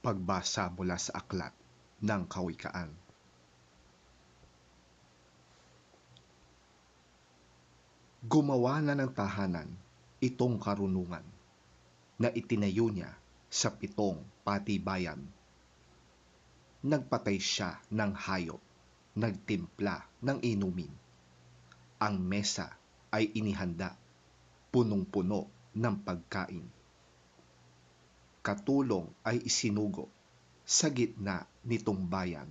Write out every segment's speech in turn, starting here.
Pagbasa mula sa aklat ng Kawikaan. Gumawa na ng tahanan itong karunungan na itinayo niya sa 7 patibayan. Nagpatay siya ng hayop, nagtimpla ng inumin. Ang mesa ay inihanda, punong-puno ng pagkain. Katulong ay isinugo sa gitna nitong bayan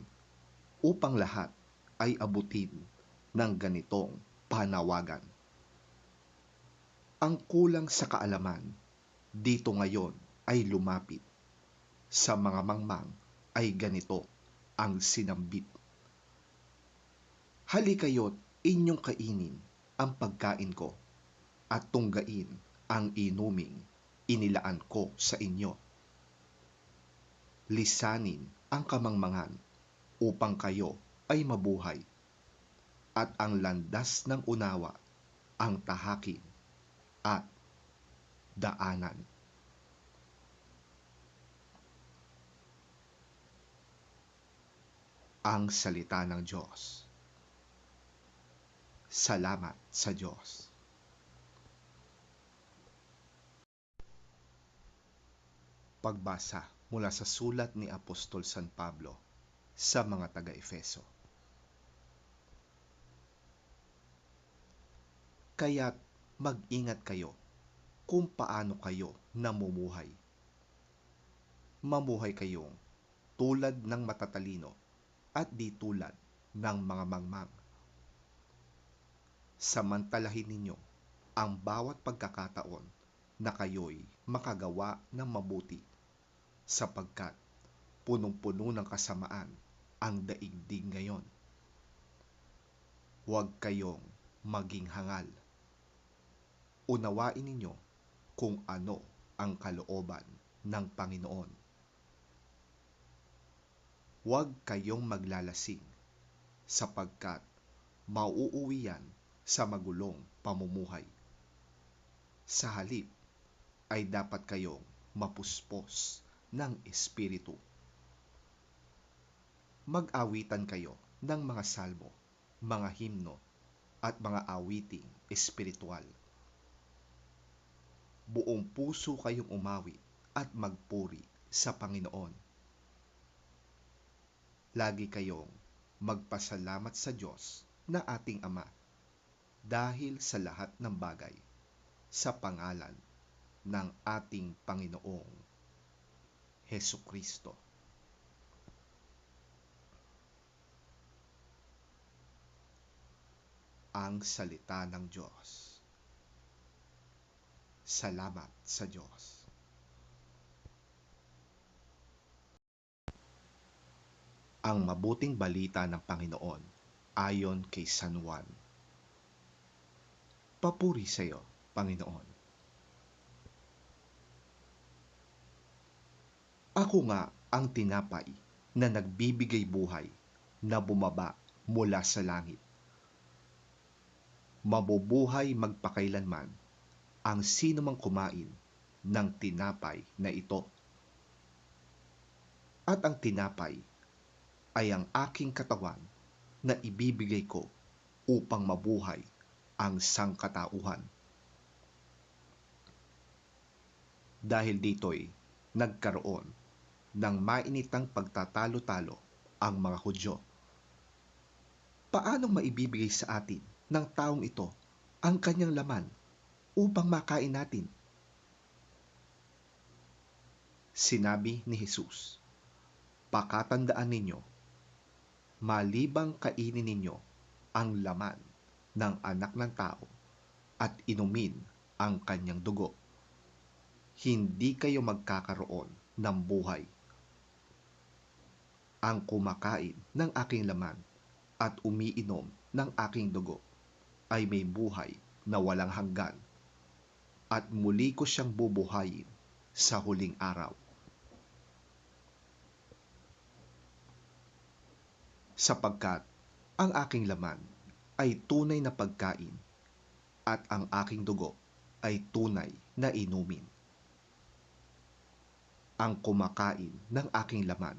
upang lahat ay abutin ng ganitong panawagan. Ang kulang sa kaalaman dito ngayon ay lumapit. Sa mga mangmang ay ganito ang sinambit. Halikayo't inyong kainin ang pagkain ko at tunggain ang inuming inilaan ko sa inyo. Lisanin ang kamangmangan upang kayo ay mabuhay, at ang landas ng unawa ang tahakin at daanan. Ang salita ng Diyos. Salamat sa Diyos. Pagbasa mula sa sulat ni Apostol San Pablo sa mga taga-Efeso. Kaya't mag-ingat kayo kung paano kayo namumuhay. Mamuhay kayong tulad ng matatalino at di tulad ng mga mangmang. Samantalahin ninyo ang bawat pagkakataon na kayo'y makagawa ng mabuti, sapagkat punong-puno ng kasamaan ang daigdig ngayon. Huwag kayong maging hangal. Unawain ninyo kung ano ang kalooban ng Panginoon. Huwag kayong maglalasing, sapagkat mauuwi yan sa magulong pamumuhay. Sa halip ay dapat kayong mapuspos ng Espiritu. Mag-awitan kayo ng mga salmo, mga himno, at mga awiting espiritual. Buong puso kayong umawit at magpuri sa Panginoon. Lagi kayong magpasalamat sa Diyos na ating Ama dahil sa lahat ng bagay sa pangalan ng ating Panginoong Hesukristo. Ang salita ng Diyos. Salamat sa Diyos. Ang mabuting balita ng Panginoon ayon kay San Juan. Papuri sa iyo, Panginoon. Ako nga ang tinapay na nagbibigay buhay na bumaba mula sa langit. Mabubuhay magpakailanman ang sino mang kumain ng tinapay na ito. At ang tinapay ay ang aking katawan na ibibigay ko upang mabuhay ang sangkatauhan. Dahil dito'y nagkaroon ng mainitang pagtatalo-talo ang mga Hudyo. Paanong maibibigay sa atin ng taong ito ang kanyang laman upang makain natin? Sinabi ni Jesus, pakatandaan ninyo, malibang kainin ninyo ang laman ng anak ng tao at inumin ang kanyang dugo, hindi kayo magkakaroon ng buhay. Ang kumakain ng aking laman at umiinom ng aking dugo ay may buhay na walang hanggan, at muli ko siyang bubuhayin sa huling araw. Sapagkat ang aking laman ay tunay na pagkain at ang aking dugo ay tunay na inumin. Ang kumakain ng aking laman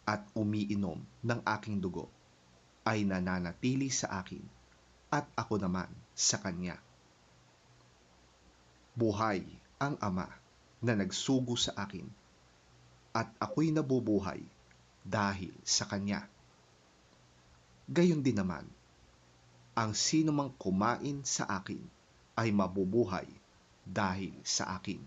at umiinom ng aking dugo ay nananatili sa akin at ako naman sa kanya. Buhay ang Ama na nagsugo sa akin at ako'y nabubuhay dahil sa kanya. Gayon din naman, ang sinumang kumain sa akin ay mabubuhay dahil sa akin.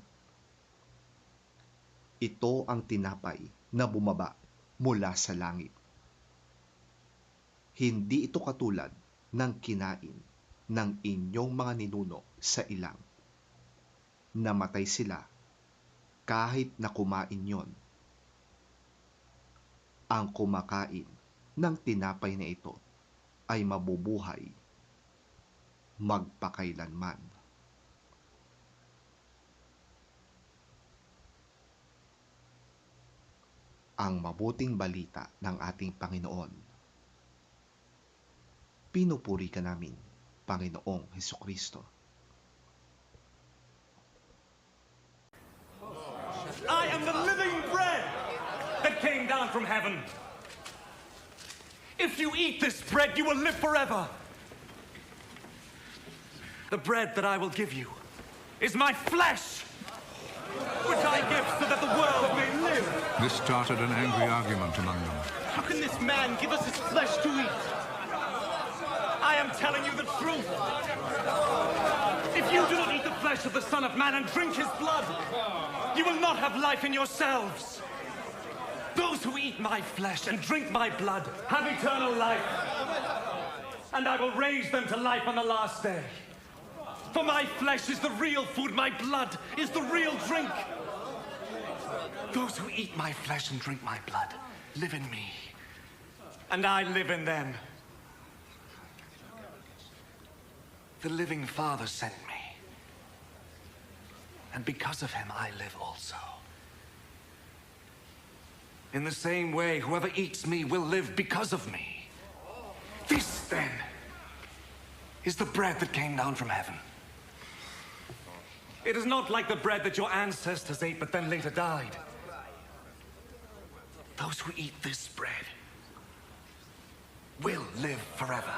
Ito ang tinapay na bumaba mula sa langit. Hindi ito katulad ng kinain ng inyong mga ninuno sa ilang. Namatay sila kahit na kumain yon. Ang kumakain ng tinapay na ito ay mabubuhay magpakailanman. Ang mabuting balita ng ating Panginoon. Pinupuri ka namin, Panginoong Hesukristo. I am the living bread that came down from heaven. If you eat this bread, you will live forever. The bread that I will give you is my flesh, which I give so that the world may live. This started an angry argument among them. How can this man give us his flesh to eat? I am telling you the truth. If you do not eat the flesh of the Son of Man and drink his blood, you will not have life in yourselves. Those who eat my flesh and drink my blood have eternal life, and I will raise them to life on the last day. For my flesh is the real food, my blood is the real drink. Those who eat my flesh and drink my blood live in me, and I live in them. The living Father sent me, and because of him I live also. In the same way, whoever eats me will live because of me. This, then, is the bread that came down from heaven. It is not like the bread that your ancestors ate but then later died. Those who eat this bread will live forever.